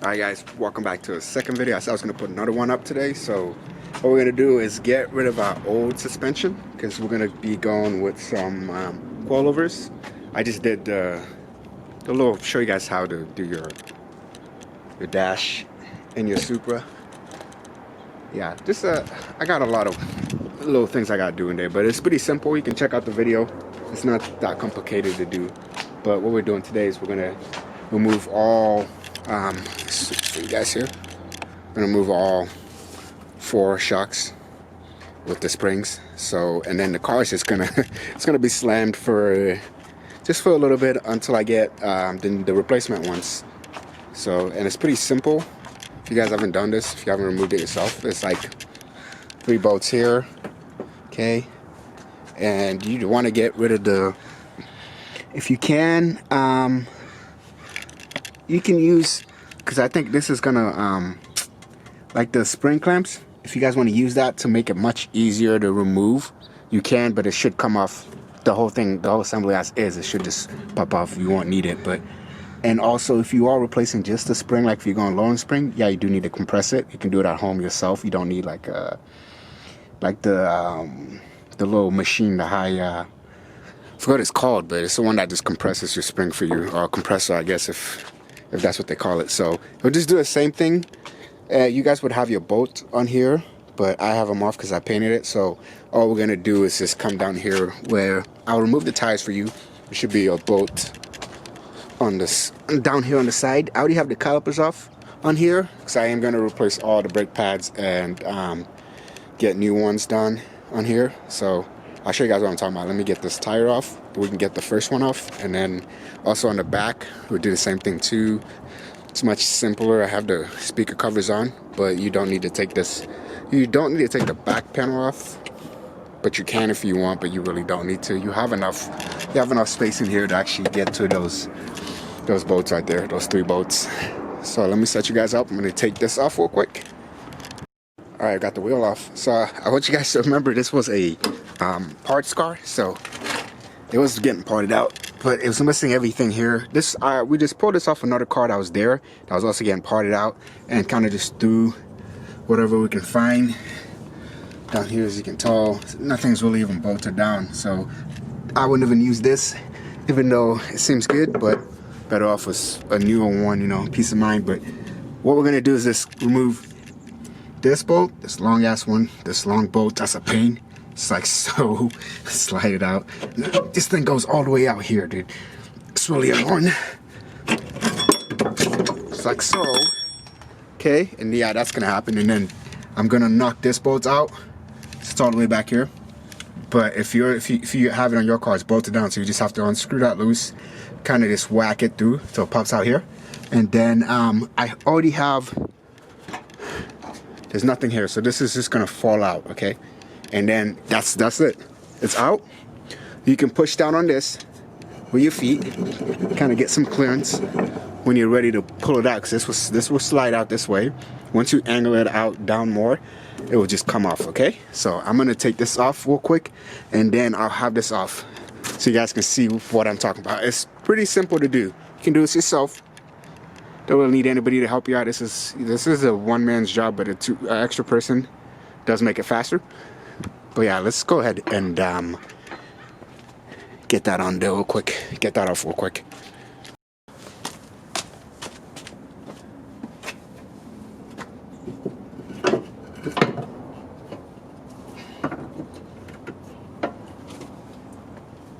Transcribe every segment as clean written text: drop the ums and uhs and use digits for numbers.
Alright guys, welcome back to a second video. I said I was going to put another one up today. So what we're going to do is get rid of our old suspension, because we're going to be going with some coilovers. I just did the little, show you guys how to do your dash in your Supra. Yeah, just I got a lot of little things I got to do in there, but it's pretty simple. You can check out the video. It's not that complicated to do. But what we're doing today is we're going to remove all for you guys here, I'm gonna move all 4 shocks with the springs. So, and then the car is just gonna it's gonna be slammed for just for a little bit until I get the replacement ones. So, and it's pretty simple. If you guys haven't done this, if you haven't removed it yourself, it's like 3 bolts here, okay, and you want to get rid of the, if you can, you can use, because I think this is gonna like the spring clamps, if you guys want to use that to make it much easier to remove, you can, but it should come off, the whole thing, the whole assembly as is, it should just pop off. You won't need it. But, and also if you are replacing just the spring, like if you're going low on spring, yeah, you do need to compress it. You can do it at home yourself. You don't need like the little machine, the high I forgot what it's called, but it's the one that just compresses your spring for you, or compressor, I guess, if that's what they call it. So we'll just do the same thing. You guys would have your bolt on here, but I have them off because I painted it. So all we're gonna do is just come down here where I'll remove the tires for you. There should be a bolt on this, down here on the side. I already have the calipers off on here because I am gonna replace all the brake pads and get new ones done on here. So I'll show you guys what I'm talking about. Let me get this tire off. We can get the first one off, and then also on the back we'll do the same thing too. It's much simpler. I have the speaker covers on, but you don't need to take this, you don't need to take the back panel off, but you can if you want, but you really don't need to. You have enough space in here to actually get to those bolts right there, those 3 bolts. So let me set you guys up. I'm gonna take this off real quick. All right, I got the wheel off. So I want you guys to remember this was a parts car, so it was getting parted out, but it was missing everything here. This we just pulled this off another car that was there, that was also getting parted out, and kind of just threw whatever we can find down here. As you can tell, nothing's really even bolted down, so I wouldn't even use this, even though it seems good, but better off with a newer one, you know, peace of mind. But what we're gonna do is just remove this bolt, this long ass one, this long bolt. That's a pain. It's like so. Slide it out. This thing goes all the way out here, dude. It's really annoying. It's like so. Okay, and yeah, that's gonna happen. And then I'm gonna knock this bolt out. It's all the way back here. But if you have it on your car, it's bolted down, so you just have to unscrew that loose, kind of just whack it through till it pops out here. And then I already have. There's nothing here, so this is just gonna fall out, okay? And then that's it. It's out. You can push down on this with your feet, kind of get some clearance when you're ready to pull it out, because this will slide out this way. Once you angle it out down more, it will just come off, okay? So I'm gonna take this off real quick, and then I'll have this off so you guys can see what I'm talking about. It's pretty simple to do. You can do this yourself. Don't really need anybody to help you out. This is a one man's job, but an extra person does make it faster. But yeah, let's go ahead and get that on there real quick. Get that off real quick.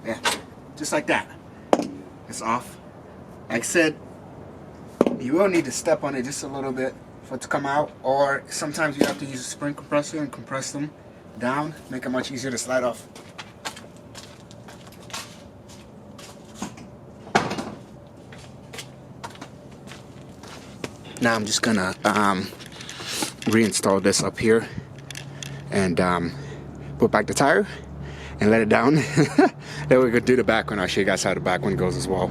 Yeah, just like that. It's off. Like I said, you will need to step on it just a little bit for it to come out, or sometimes you have to use a spring compressor and compress them down, make it much easier to slide off. Now I'm just gonna reinstall this up here and put back the tire and let it down. Then we're gonna do the back one. I'll show you guys how the back one goes as well.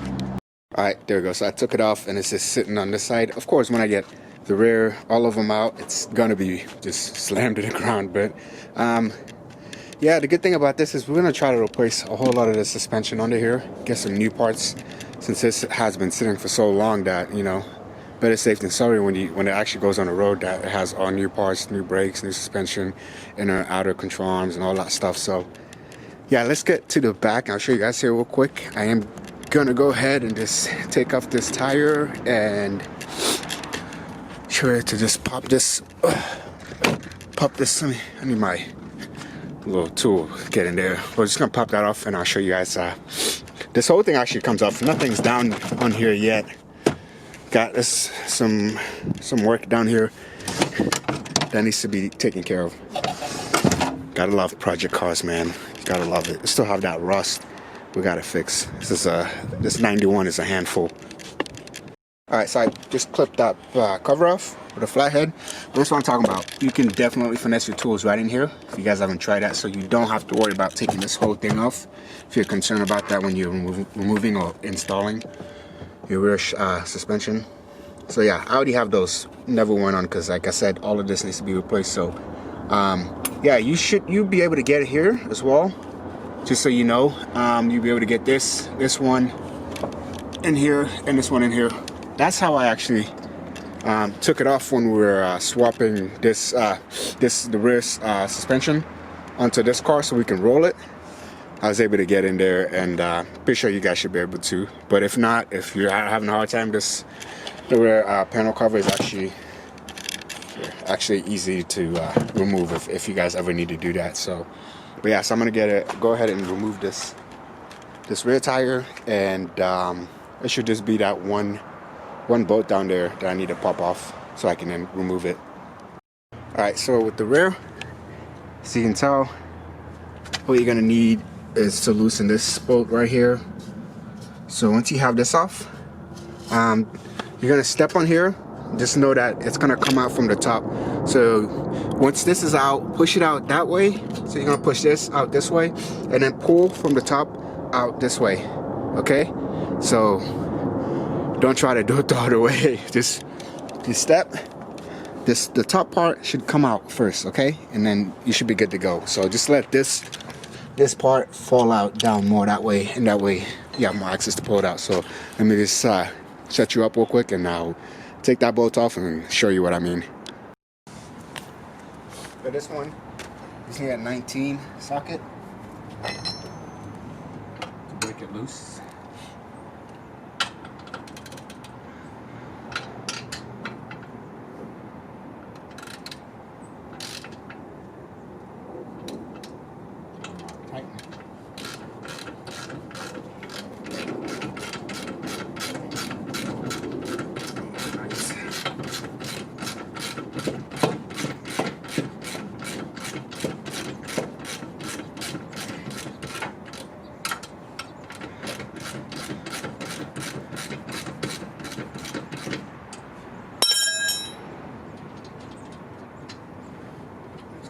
Alright, there we go. So I took it off and it's just sitting on this side. Of course, when I get the rear, all of them out, it's gonna be just slammed to the ground. But yeah, the good thing about this is we're gonna try to replace a whole lot of the suspension under here, get some new parts, since this has been sitting for so long that, you know, better safe than sorry when it actually goes on the road, that it has all new parts, new brakes, new suspension, inner and outer control arms and all that stuff. So yeah, let's get to the back. I'll show you guys here real quick. I am gonna go ahead and just take off this tire and sure to just pop this. I need my little tool to get in there. We're just gonna pop that off and I'll show you guys. This whole thing actually comes off. Nothing's down on here yet. Got this some work down here that needs to be taken care of. Gotta love project cars, man. Gotta love it. Still have that rust we gotta fix. This 91 is a handful. Alright, so I just clipped that cover off with a flathead. That's what I'm talking about. You can definitely finesse your tools right in here if you guys haven't tried that, so you don't have to worry about taking this whole thing off if you're concerned about that when you're removing or installing your rear suspension. So yeah, I already have those. Never went on because, like I said, all of this needs to be replaced. So yeah, you'll be able to get it here as well. Just so you know, you'll be able to get this one in here and this one in here. That's how I actually took it off when we were swapping the rear suspension onto this car so we can roll it. I was able to get in there, and pretty sure you guys should be able to. But if not, if you're having a hard time, the rear panel cover is actually easy to remove if you guys ever need to do that. So, but yeah, so I'm gonna go ahead and remove this rear tire, and it should just be that one bolt down there that I need to pop off so I can then remove it. Alright, so with the rear, so you can tell, what you're gonna need is to loosen this bolt right here. So once you have this off, you're gonna step on here. Just know that it's gonna come out from the top. So once this is out, push it out that way. So you're gonna push this out this way and then pull from the top out this way. Okay? So don't try to do it the other way. Just step. The top part should come out first, okay? And then you should be good to go. So just let this part fall out down more that way, and that way you have more access to pull it out. So let me just set you up real quick, and I'll take that bolt off and show you what I mean. For this one, just need a 19 socket to break it loose.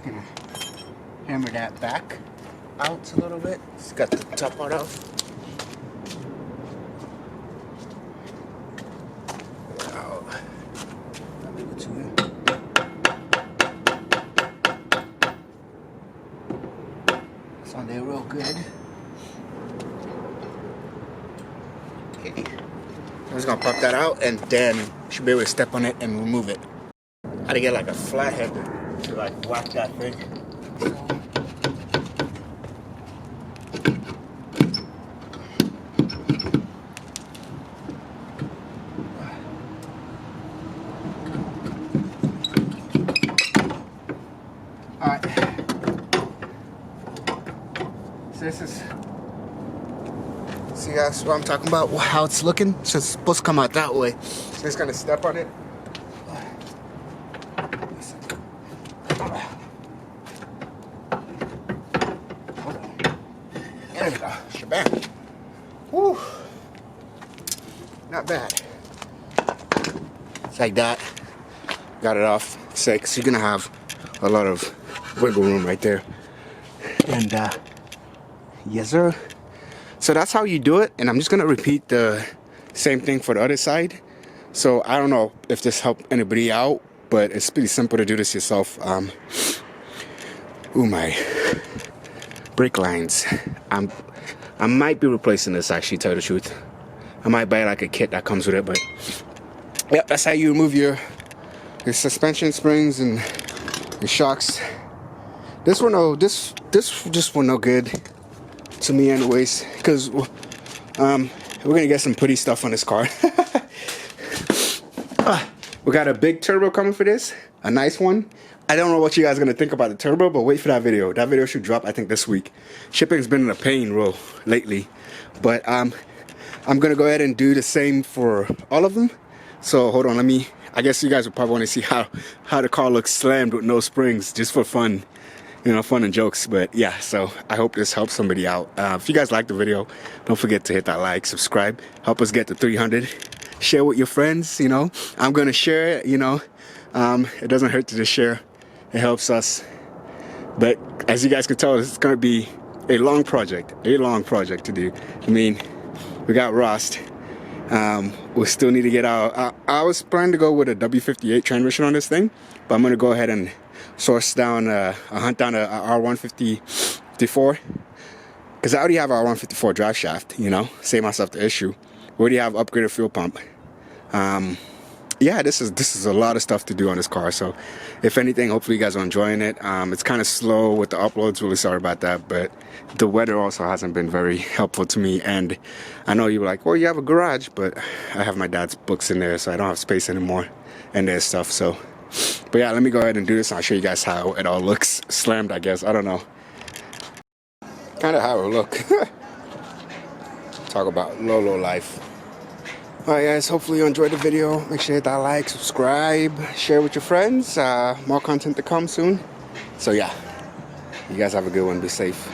Gonna hammer that back out a little bit. It's got the top part off. I'll leave it to you. It's on there real good. Okay. I'm just gonna pop that out, and then you should be able to step on it and remove it. I had to get like a flathead to like whack that thing. Alright. So this is, see guys what I'm talking about, how it's looking? So it's supposed to come out that way. So just gonna step on it. There we go, shabam. Woo. Not bad. It's like that. Got it off. So you're gonna have a lot of wiggle room right there. And yes sir. So that's how you do it. And I'm just gonna repeat the same thing for the other side. So I don't know if this helped anybody out, but it's pretty simple to do this yourself. Ooh, my brake lines. I might be replacing this, actually, to tell you the truth. I might buy like a kit that comes with it, but Yep, that's how you remove your suspension springs and your shocks. This one, oh, this just one no good to me anyways, because we're gonna get some pretty stuff on this car. We got a big turbo coming for this, a nice one. I don't know what you guys are gonna think about the turbo, but wait for that video. That video should drop, I think, this week. Shipping's been a pain roll lately, but I'm gonna go ahead and do the same for all of them. So hold on, I guess you guys will probably want to see how the car looks slammed with no springs, just for fun, you know, fun and jokes. But yeah, so I hope this helps somebody out. If you guys like the video, don't forget to hit that like, subscribe, help us get to 300. Share with your friends, you know. I'm gonna share it, you know. It doesn't hurt to just share. It helps us. But as you guys can tell, it's gonna be a long project to do. I mean, we got rust. We still need to get out. I was planning to go with a W58 transmission on this thing, but I'm gonna go ahead and hunt down a R154, because I already have a R154 drive shaft, you know, save myself the issue. We already have upgraded fuel pump. Yeah, this is a lot of stuff to do on this car. So if anything, hopefully you guys are enjoying it. It's kind of slow with the uploads, really sorry about that, but the weather also hasn't been very helpful to me. And I know you were like, well, you have a garage, but I have my dad's books in there, so I don't have space anymore, and there's stuff. So, but yeah, let me go ahead and do this, and I'll show you guys how it all looks slammed, I guess. I don't know, kind of how it look. Talk about low life. Alright guys, hopefully you enjoyed the video. Make sure you hit that like, subscribe, share with your friends. More content to come soon. So yeah, you guys have a good one. Be safe.